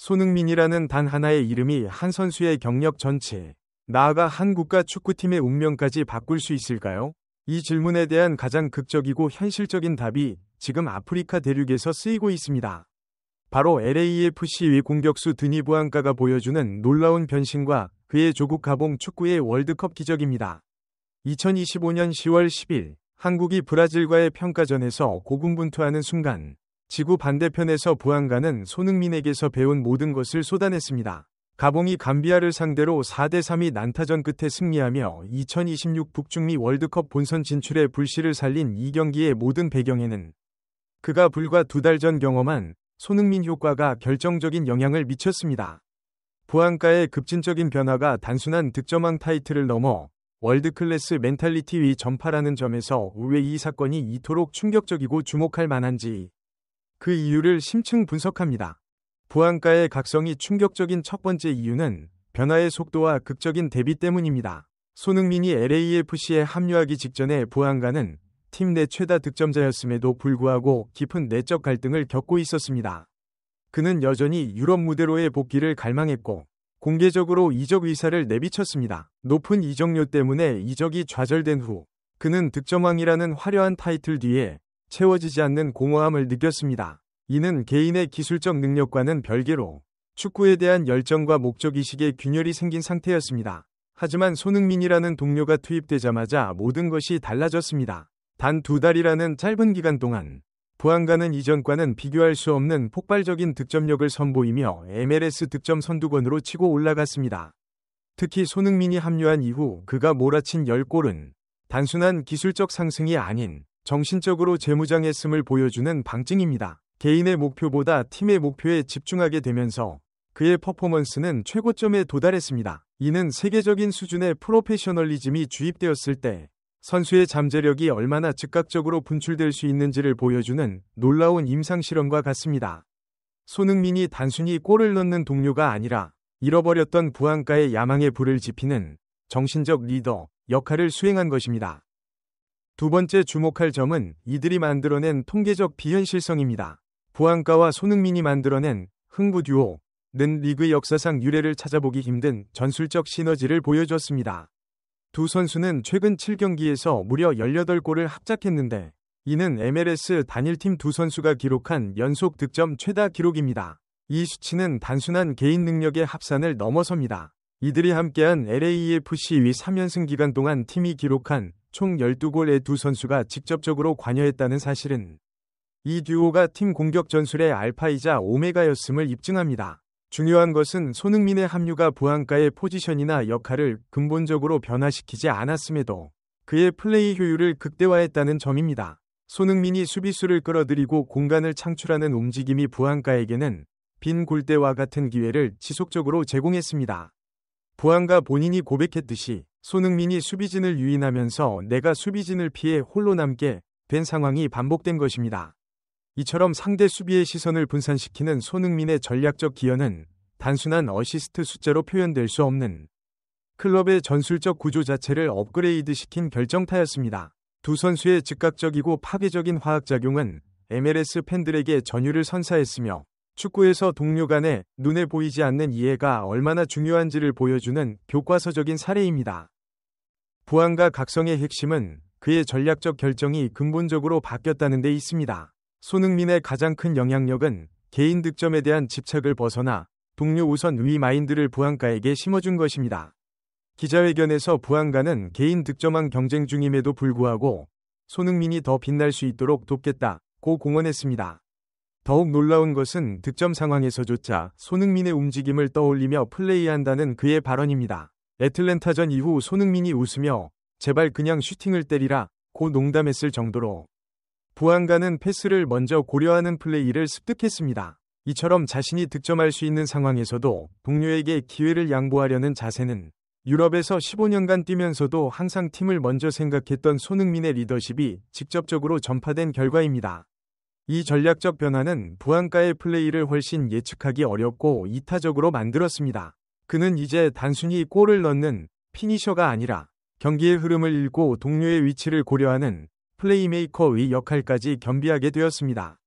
손흥민이라는 단 하나의 이름이 한 선수의 경력 전체, 나아가 한 국가 축구팀의 운명까지 바꿀 수 있을까요? 이 질문에 대한 가장 극적이고 현실적인 답이 지금 아프리카 대륙에서 쓰이고 있습니다. 바로 LAFC의 공격수 드니 부앙가가 보여주는 놀라운 변신과 그의 조국 가봉 축구의 월드컵 기적입니다. 2025년 10월 10일 한국이 브라질과의 평가전에서 고군분투하는 순간 지구 반대편에서 부앙가는 손흥민에게서 배운 모든 것을 쏟아냈습니다. 가봉이 감비아를 상대로 4대3의 난타전 끝에 승리하며 2026 북중미 월드컵 본선 진출의 불씨를 살린 이 경기의 모든 배경에는 그가 불과 2달 전 경험한 손흥민 효과가 결정적인 영향을 미쳤습니다. 부앙가의 급진적인 변화가 단순한 득점왕 타이틀을 넘어 월드클래스 멘탈리티의 전파라는 점에서 왜 이 사건이 이토록 충격적이고 주목할 만한지 그 이유를 심층 분석합니다. 부앙가의 각성이 충격적인 첫 번째 이유는 변화의 속도와 극적인 대비 때문입니다. 손흥민이 LAFC에 합류하기 직전에 부앙가는 팀 내 최다 득점자였음에도 불구하고 깊은 내적 갈등을 겪고 있었습니다. 그는 여전히 유럽 무대로의 복귀를 갈망했고 공개적으로 이적 의사를 내비쳤습니다. 높은 이적료 때문에 이적이 좌절된 후 그는 득점왕이라는 화려한 타이틀 뒤에 채워지지 않는 공허함을 느꼈습니다. 이는 개인의 기술적 능력과는 별개로 축구에 대한 열정과 목적의식에 균열이 생긴 상태였습니다. 하지만 손흥민이라는 동료가 투입되자마자 모든 것이 달라졌습니다. 단 2달이라는 짧은 기간 동안 부앙가는 이전과는 비교할 수 없는 폭발적인 득점력을 선보이며 MLS 득점 선두권으로 치고 올라갔습니다. 특히 손흥민이 합류한 이후 그가 몰아친 10골은 단순한 기술적 상승이 아닌 정신적으로 재무장했음을 보여주는 방증입니다. 개인의 목표보다 팀의 목표에 집중하게 되면서 그의 퍼포먼스는 최고점에 도달했습니다. 이는 세계적인 수준의 프로페셔널리즘이 주입되었을 때 선수의 잠재력이 얼마나 즉각적으로 분출될 수 있는지를 보여주는 놀라운 임상실험과 같습니다. 손흥민이 단순히 골을 넣는 동료가 아니라 잃어버렸던 부앙가의 야망에 불을 지피는 정신적 리더 역할을 수행한 것입니다. 두 번째 주목할 점은 이들이 만들어낸 통계적 비현실성입니다. 부앙가와 손흥민이 만들어낸 흥부 듀오는 리그 역사상 유례를 찾아보기 힘든 전술적 시너지를 보여줬습니다. 두 선수는 최근 7경기에서 무려 18골을 합작했는데 이는 MLS 단일팀 두 선수가 기록한 연속 득점 최다 기록입니다. 이 수치는 단순한 개인 능력의 합산을 넘어섭니다. 이들이 함께한 LAFC의 3연승 기간 동안 팀이 기록한 총 12골의 두 선수가 직접적으로 관여했다는 사실은 이 듀오가 팀 공격 전술의 알파이자 오메가였음을 입증합니다. 중요한 것은 손흥민의 합류가 부앙가의 포지션이나 역할을 근본적으로 변화시키지 않았음에도 그의 플레이 효율을 극대화했다는 점입니다. 손흥민이 수비수를 끌어들이고 공간을 창출하는 움직임이 부앙가에게는 빈 골대와 같은 기회를 지속적으로 제공했습니다. 부앙가 본인이 고백했듯이 손흥민이 수비진을 유인하면서 내가 수비진을 피해 홀로 남게 된 상황이 반복된 것입니다. 이처럼 상대 수비의 시선을 분산시키는 손흥민의 전략적 기여는 단순한 어시스트 숫자로 표현될 수 없는 클럽의 전술적 구조 자체를 업그레이드시킨 결정타였습니다. 두 선수의 즉각적이고 파괴적인 화학작용은 MLS 팬들에게 전율을 선사했으며 축구에서 동료 간의 눈에 보이지 않는 이해가 얼마나 중요한지를 보여주는 교과서적인 사례입니다. 부앙가 각성의 핵심은 그의 전략적 결정이 근본적으로 바뀌었다는 데 있습니다. 손흥민의 가장 큰 영향력은 개인 득점에 대한 집착을 벗어나 동료 우선의 마인드를 부앙가에게 심어준 것입니다. 기자회견에서 부앙가는 개인 득점왕 경쟁 중임에도 불구하고 손흥민이 더 빛날 수 있도록 돕겠다고 공언했습니다. 더욱 놀라운 것은 득점 상황에서조차 손흥민의 움직임을 떠올리며 플레이한다는 그의 발언입니다. 애틀랜타전 이후 손흥민이 웃으며 제발 그냥 슈팅을 때리라 고 농담했을 정도로 부앙가는 패스를 먼저 고려하는 플레이를 습득했습니다. 이처럼 자신이 득점할 수 있는 상황에서도 동료에게 기회를 양보하려는 자세는 유럽에서 15년간 뛰면서도 항상 팀을 먼저 생각했던 손흥민의 리더십이 직접적으로 전파된 결과입니다. 이 전략적 변화는 부앙가의 플레이를 훨씬 예측하기 어렵고 이타적으로 만들었습니다. 그는 이제 단순히 골을 넣는 피니셔가 아니라 경기의 흐름을 읽고 동료의 위치를 고려하는 플레이메이커의 역할까지 겸비하게 되었습니다.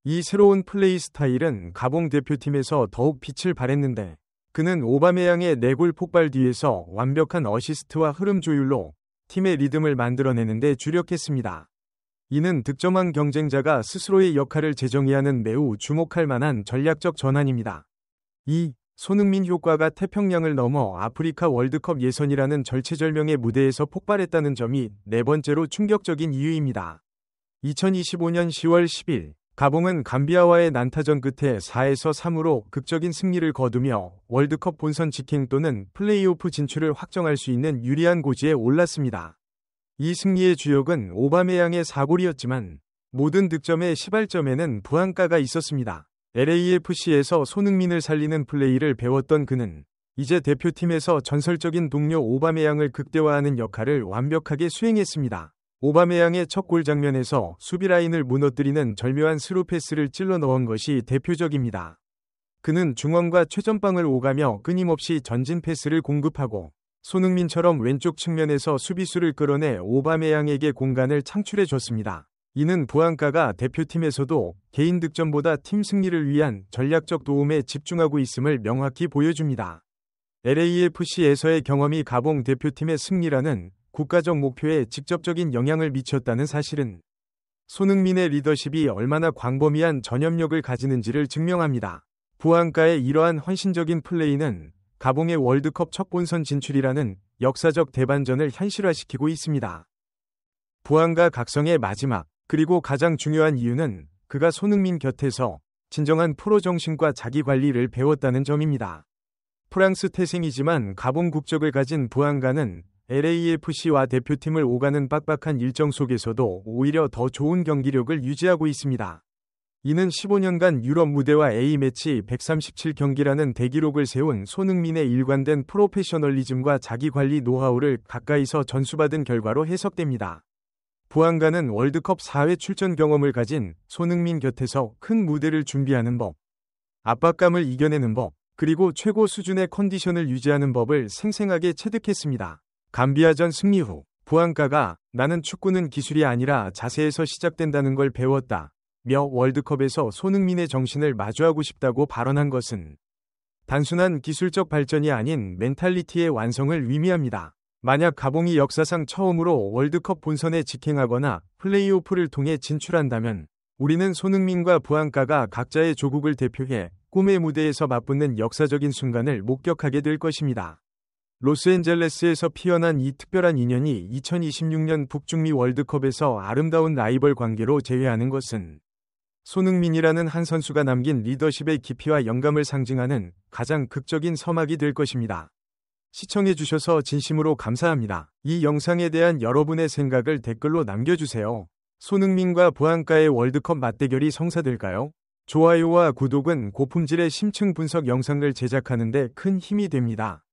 이 새로운 플레이 스타일은 가봉 대표팀에서 더욱 빛을 발했는데 그는 오바메양의 내골 폭발 뒤에서 완벽한 어시스트와 흐름 조율로 팀의 리듬을 만들어내는 데 주력했습니다. 이는 득점왕 경쟁자가 스스로의 역할을 재정의하는 매우 주목할 만한 전략적 전환입니다. 2. 손흥민 효과가 태평양을 넘어 아프리카 월드컵 예선이라는 절체절명의 무대에서 폭발했다는 점이 네 번째로 충격적인 이유입니다. 2025년 10월 10일 가봉은 감비아와의 난타전 끝에 4에서 3으로 극적인 승리를 거두며 월드컵 본선 직행 또는 플레이오프 진출을 확정할 수 있는 유리한 고지에 올랐습니다. 이 승리의 주역은 오바메양의 4골이었지만 모든 득점의 시발점에는 부안가가 있었습니다. LAFC에서 손흥민을 살리는 플레이를 배웠던 그는 이제 대표팀에서 전설적인 동료 오바메양을 극대화하는 역할을 완벽하게 수행했습니다. 오바메양의 첫 골 장면에서 수비 라인을 무너뜨리는 절묘한 스루 패스를 찔러 넣은 것이 대표적입니다. 그는 중원과 최전방을 오가며 끊임없이 전진 패스를 공급하고 손흥민처럼 왼쪽 측면에서 수비수를 끌어내 오바메양에게 공간을 창출해 줬습니다. 이는 부안가가 대표팀에서도 개인 득점보다 팀 승리를 위한 전략적 도움에 집중하고 있음을 명확히 보여줍니다. LAFC에서의 경험이 가봉 대표팀의 승리라는 국가적 목표에 직접적인 영향을 미쳤다는 사실은 손흥민의 리더십이 얼마나 광범위한 전염력을 가지는지를 증명합니다. 부안가의 이러한 헌신적인 플레이는 가봉의 월드컵 첫 본선 진출이라는 역사적 대반전을 현실화시키고 있습니다. 부안가 각성의 마지막 그리고 가장 중요한 이유는 그가 손흥민 곁에서 진정한 프로 정신과 자기 관리를 배웠다는 점입니다. 프랑스 태생이지만 가봉 국적을 가진 부안가는 LAFC와 대표팀을 오가는 빡빡한 일정 속에서도 오히려 더 좋은 경기력을 유지하고 있습니다. 이는 15년간 유럽 무대와 A매치 137경기라는 대기록을 세운 손흥민의 일관된 프로페셔널리즘과 자기관리 노하우를 가까이서 전수받은 결과로 해석됩니다. 부안가는 월드컵 4회 출전 경험을 가진 손흥민 곁에서 큰 무대를 준비하는 법, 압박감을 이겨내는 법, 그리고 최고 수준의 컨디션을 유지하는 법을 생생하게 체득했습니다. 감비아전 승리 후 부안가가 나는 축구는 기술이 아니라 자세에서 시작된다는 걸 배웠다. 며 월드컵에서 손흥민의 정신을 마주하고 싶다고 발언한 것은 단순한 기술적 발전이 아닌 멘탈리티의 완성을 의미합니다. 만약 가봉이 역사상 처음으로 월드컵 본선에 직행하거나 플레이오프를 통해 진출한다면 우리는 손흥민과 부안가가 각자의 조국을 대표해 꿈의 무대에서 맞붙는 역사적인 순간을 목격하게 될 것입니다. 로스앤젤레스에서 피어난 이 특별한 인연이 2026년 북중미 월드컵에서 아름다운 라이벌 관계로 재회하는 것은 손흥민이라는 한 선수가 남긴 리더십의 깊이와 영감을 상징하는 가장 극적인 서막이 될 것입니다. 시청해주셔서 진심으로 감사합니다. 이 영상에 대한 여러분의 생각을 댓글로 남겨주세요. 손흥민과 부안가의 월드컵 맞대결이 성사될까요? 좋아요와 구독은 고품질의 심층 분석 영상을 제작하는 데 큰 힘이 됩니다.